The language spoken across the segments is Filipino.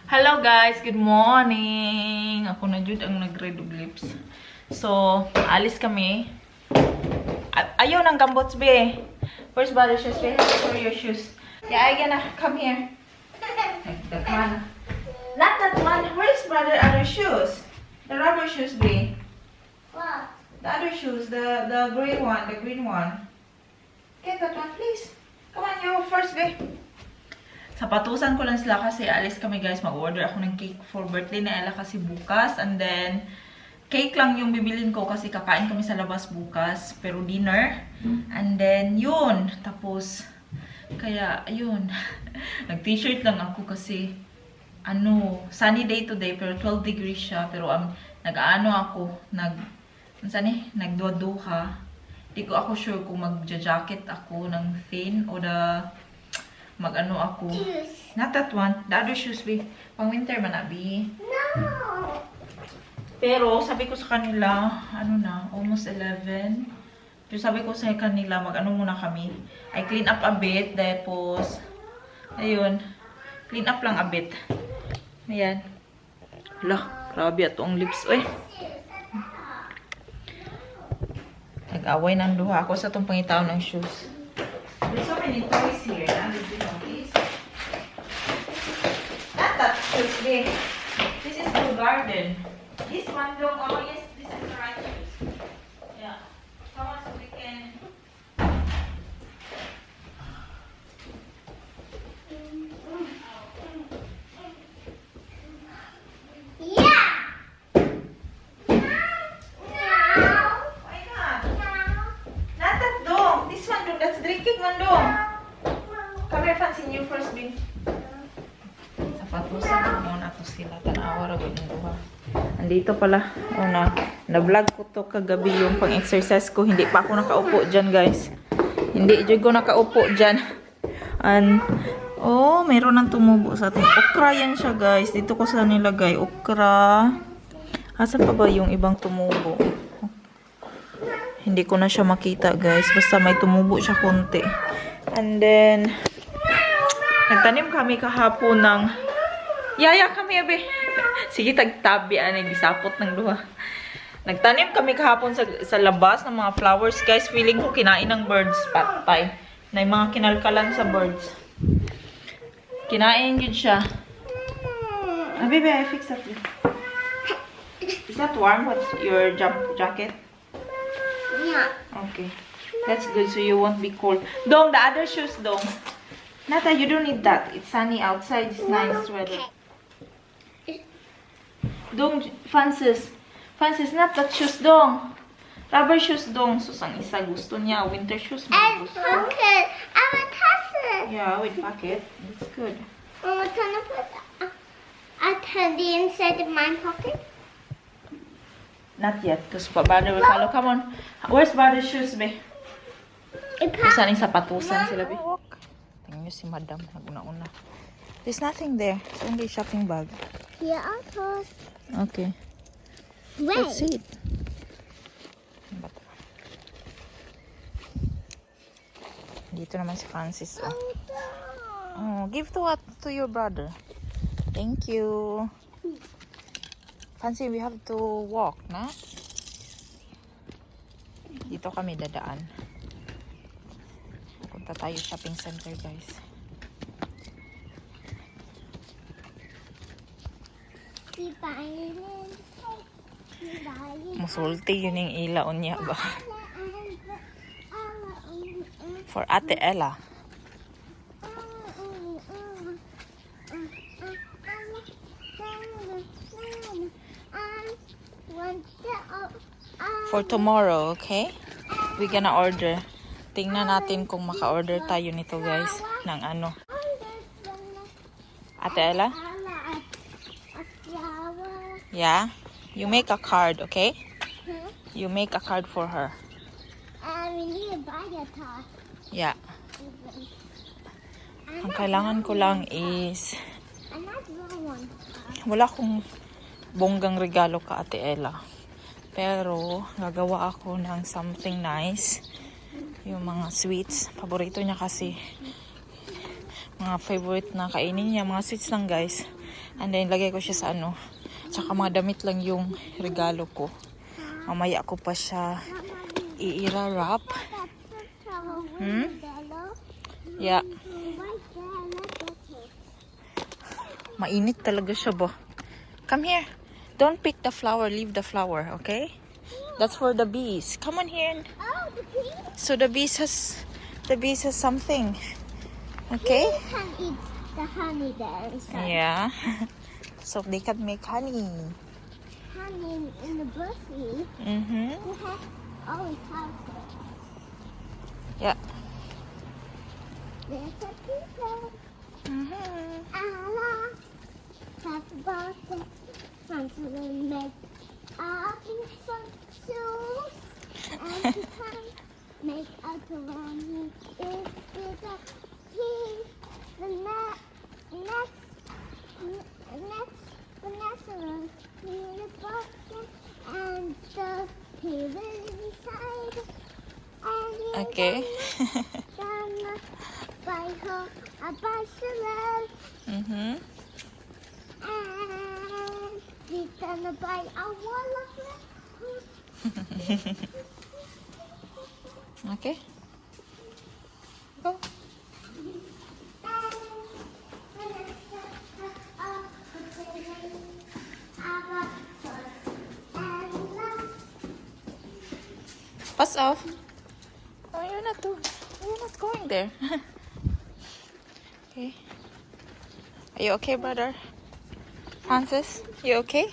Hello guys, good morning. Ako na jud ang nag-red og lips. So, alis kami. Ayaw ng gambots be. Where's brother shoes be? Where are your shoes? Yeah, I gonna come here. Daghan. Not that one. Where's brother other shoes? The rubber shoes be. What? The other shoes, the gray one, the green one. Get that one, please. Come on, you first be. Sapatusan ko lang sila kasi alis kami guys. Mag-order ako ng cake for birthday na Ella kasi bukas. And then, cake lang yung bibilin ko kasi kakain kami sa labas bukas. Pero dinner. And then, yun. Tapos, kaya, ayun. Nag-t-shirt lang ako kasi, sunny day today. Pero 12 degrees siya. Pero, nag-ano ako, nagduduha. Di ko ako sure kung mag-jacket ako ng thin o mag-ano ako. Shoes. Not that one. The other shoes, be. Pang winter man na, be. No. Pero, sabi ko sa kanila, almost 11. Pero sabi ko sa kanila, mag-ano muna kami. I clean up a bit. Tapos, ayun. Clean up lang a bit. Ayan. Hala, grabe ato ang lips. Uy. Nag-away ng duha ako sa itong pangitaw ng shoes. There's so many toys here. Did you notice? Not that shoes, babe. This is for garden. This one, oh yes, this is the right shoes. Yeah. Come on, so we can. Yeah. Why not? Not that dong. This one, dong. That's drinking one, dong. Come here, Francene, you first, babe. Sapatusan ko muna to sila. Tanawa ra ng duha. Andito pala. Na-vlog ko to kagabi yung pang-exercise ko. Hindi pa ako nakaupo dyan, guys. Hindi dyan ko nakaupo dyan. And, mayroon nang tumubo sa atin. Okra yan siya, guys. Dito ko sa nilagay. Okra. Asan pa ba yung ibang tumubo? Hindi ko na siya makita, guys. Basta may tumubo siya konti. And then, nagtanim kami kahapon ng Yaya kami, abe. Sige, tagtabi. Gisapot ng duha. Nagtanim kami kahapon sa labas ng mga flowers. Guys, feeling ko kinain ng birds. Patay. Na yung mga kinalkalan sa birds. Kinain yun siya. Baby, I fix that. Is that warm? What's your jacket? Yeah. Okay. That's good. So you won't be cold. Dong, the other shoes, Dong. Nata, you don't need that. It's sunny outside. It's nice weather. Dong, Francis, not that shoes, Dong. Rubber shoes, Dong. Susang isa gusto niya. Winter shoes, And gusto. pocket. I want pocket. Yeah, with pocket. That's good. Mama, can I put a candy inside of my pocket? Not yet, because Brother will follow. Come on. Where's Brother's shoes, be? Saan yung sapatusan sila, be? Tingnan nyo si Madam. Naguna-una. There's nothing there. It's only a shopping bag. Yeah, I'll toss. Okay. Wait. Let's see it. Dito naman si Francis. Give to your brother. Thank you. Francis, we have to walk, na? Dito kami dadaan. Punta tayo shopping center, guys. Musulti yun yung ilaon niya ba? For Ate Ella. For tomorrow, okay? We're gonna order. Tingnan natin kung maka-order tayo nito, guys. Ng ano. Ate Ella? Yeah? You make a card, okay? You make a card for her. We need to buy a toy. Yeah. Ang kailangan ko lang is Another one. wala akong bonggang regalo ka, Ate Ella. Pero gagawa ako ng something nice. Yung mga sweets. Paborito niya kasi. Mga favorite na kainin niya. Mga sweets lang, guys. And then, lagay ko siya sa ano. Tsaka mga damit lang yung regalo ko. Mamaya ko pa siya i-wrap. Yeah. Mainit talaga siya ba? Come here. Don't pick the flower. Leave the flower, okay? That's for the bees. Come on here. Oh, the bees? So the bees has something. Okay? Bees can eat the honey there inside. Yeah. So they can make honey. Honey in the bushie. Mm-hmm. We have always have it. Yeah. There's a people. Mm-hmm. Allah. Talk about the Francene make some shoes. And he can make a drawing. If it's a pea, the next restaurant in the bucket and the pea inside. And you Okay. gonna buy her a bicycle. Mm-hmm. And he's gonna buy a wall of it. Okay. Go. Pass off. Oh, you're not going there. Okay. Are you okay, brother? Francis, you okay?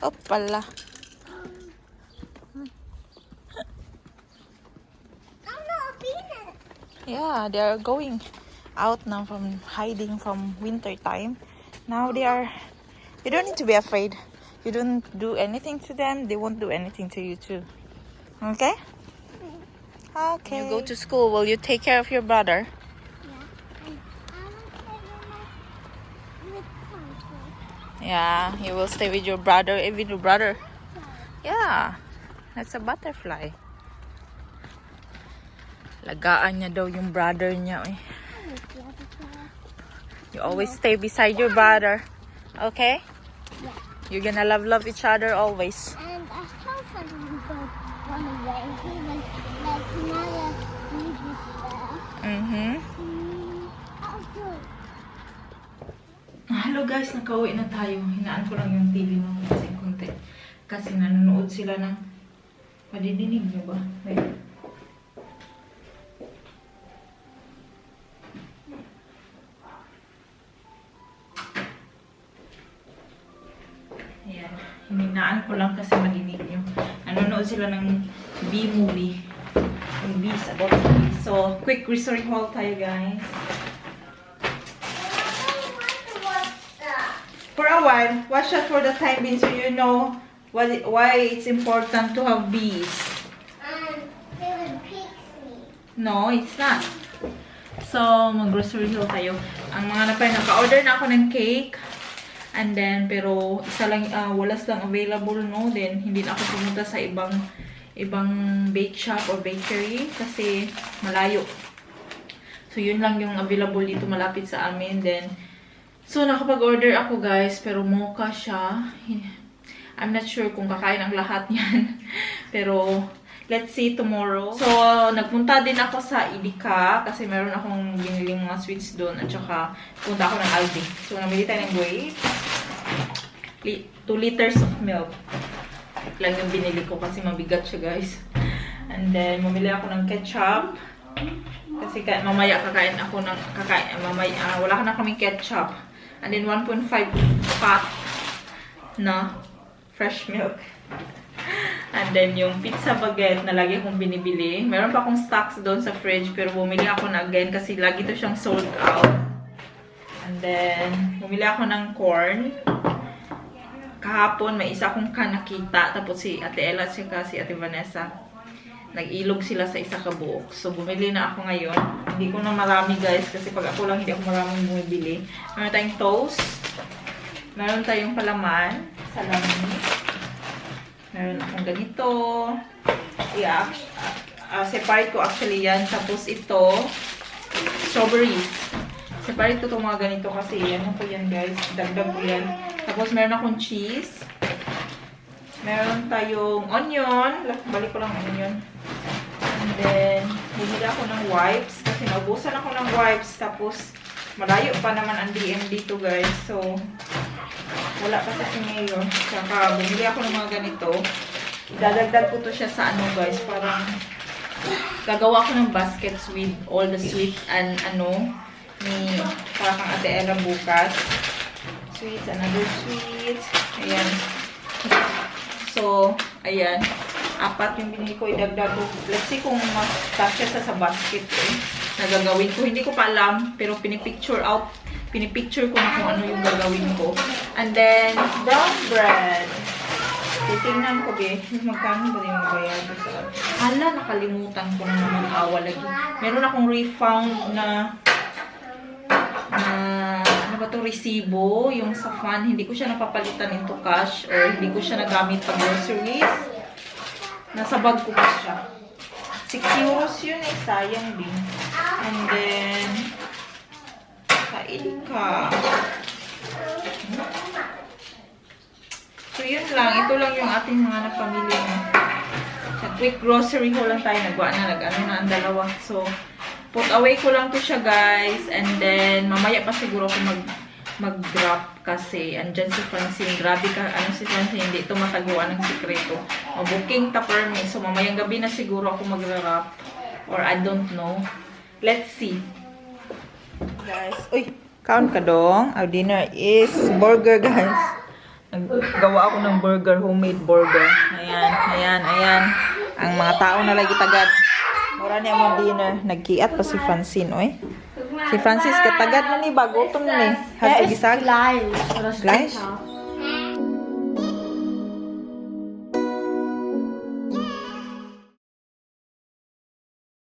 Oh, pala. Yeah, they are going out now from hiding from winter time. Now they are. You don't need to be afraid. You don't do anything to them. They won't do anything to you too. Okay? Okay. When you go to school, will you take care of your brother? Yeah, you will stay with your brother, even your brother. Yeah, that's a butterfly. Lagaan niya daw yung brother niya. Eh. You always stay beside your brother. Okay? Yeah. You're gonna love each other always. And I saw something run away. He was like another baby there. Mm-hmm. Oh, good. Hello guys, nakauwi na tayo. Hinaan ko lang yung TV mo kasi konti. Kasi nanonood sila ng... Madidinig nyo ba? Wait. Ayan. Hininaan ko lang kasi madinig nyo. Nanonood sila ng B-movie. Yung Bees, about bees. So, quick grocery haul tayo guys. For a while, watch out for the time being so you know why it's important to have bees. They would pick me. No, it's not. So, mag-grocery haul tayo. Ang mga naka-order na ako ng cake. And then, pero isa lang, walas lang available, no? Then, hindi na ako pumunta sa ibang bake shop or bakery kasi malayo. So, yun lang yung available dito malapit sa amin. Then, so, nakapag-order ako guys, pero mocha siya. I'm not sure kung kakain ang lahat niyan. Pero, let's see tomorrow. So, nagpunta din ako sa Idika kasi meron akong biniling mga sweets doon. At saka, punta ako ng Aldi. So, namili tayo ng Buhay. 2 liters of milk. Lang yung binili ko kasi mabigat siya guys. And then, mamili ako ng ketchup. Kasi mamaya kakain ako ng wala ka na kaming ketchup. And then 1.5 pot na fresh milk. And then yung pizza baguette na lagi akong binibili. Meron pa akong stocks doon sa fridge pero bumili ako na again kasi lagi to siyang sold out. And then bumili ako ng corn. Kahapon may isa akong nakita tapos si Ate Ella at si Ate Vanessa nag-ilog sila sa isa kabuok. So, bumili na ako ngayon. Hindi ko na marami, guys. Kasi pag ako lang, hindi ako maraming bumibili. Meron tayong toast. Meron tayong palaman. Salami. Meron akong ganito. Separate ko actually yan. Tapos ito, strawberries. Separate ko itong mga ganito kasi ano ko yan guys. Dagdag ko yan. Tapos meron akong cheese. Meron tayong onion. Balik ko lang onion. And then, bumili ako ng wipes. Kasi naubusan ako ng wipes. Tapos, malayo pa naman ang DM dito guys. So, wala pa sa ngayon. Saka, bumili ako ng mga ganito. Idadagdag ko to siya sa ano guys. Parang, gagawa ko ng baskets with all the sweets and ano, ni para kang Ate Ella bukas. Sweets, another sweets. Ayan. So, ayan. 4 yung binili ko, idagdag ko. Let's see kung magkasya sa basket eh, na gagawin ko. Hindi ko pa alam, pero pinipicture ko na kung ano yung gagawin ko. And then, brown bread. Titingnan ko, be. Magkano ba yung bayad ko sa... Hala, nakalimutan ko na naman awa lagi. Meron akong refound na ano ba to, resibo, yung sa fan, hindi ko siya napapalitan into cash or hindi ko siya nagamit pag groceries. Nasa bag ko pa siya. 6 euros yun eh, sayang din. And then, kain ka. So yun lang, ito lang yung ating mga napamilya. Sa quick grocery ko lang tayo, nag-ano na ang dalawa. So, put away ko lang to siya guys. And then, mamaya pa siguro ako mag-drop kasi andyan si Francene. Grabe ka, ano si Francene, hindi ito matagawa ng sikreto. Booking ta permi. So, mamayang gabi na siguro ako mag-wrap. Or I don't know. Let's see. Guys, uy, count ka dong. Our dinner is burger guys. Naggawa ako ng burger, homemade burger. Ayan, ayan, ayan. Ang mga tao na lagi tagad. Mura niya mong dinner. Nagkiat pa si Francene, oy. Si Francis katagad na ni bagutom na ni. Hasig isag. Live.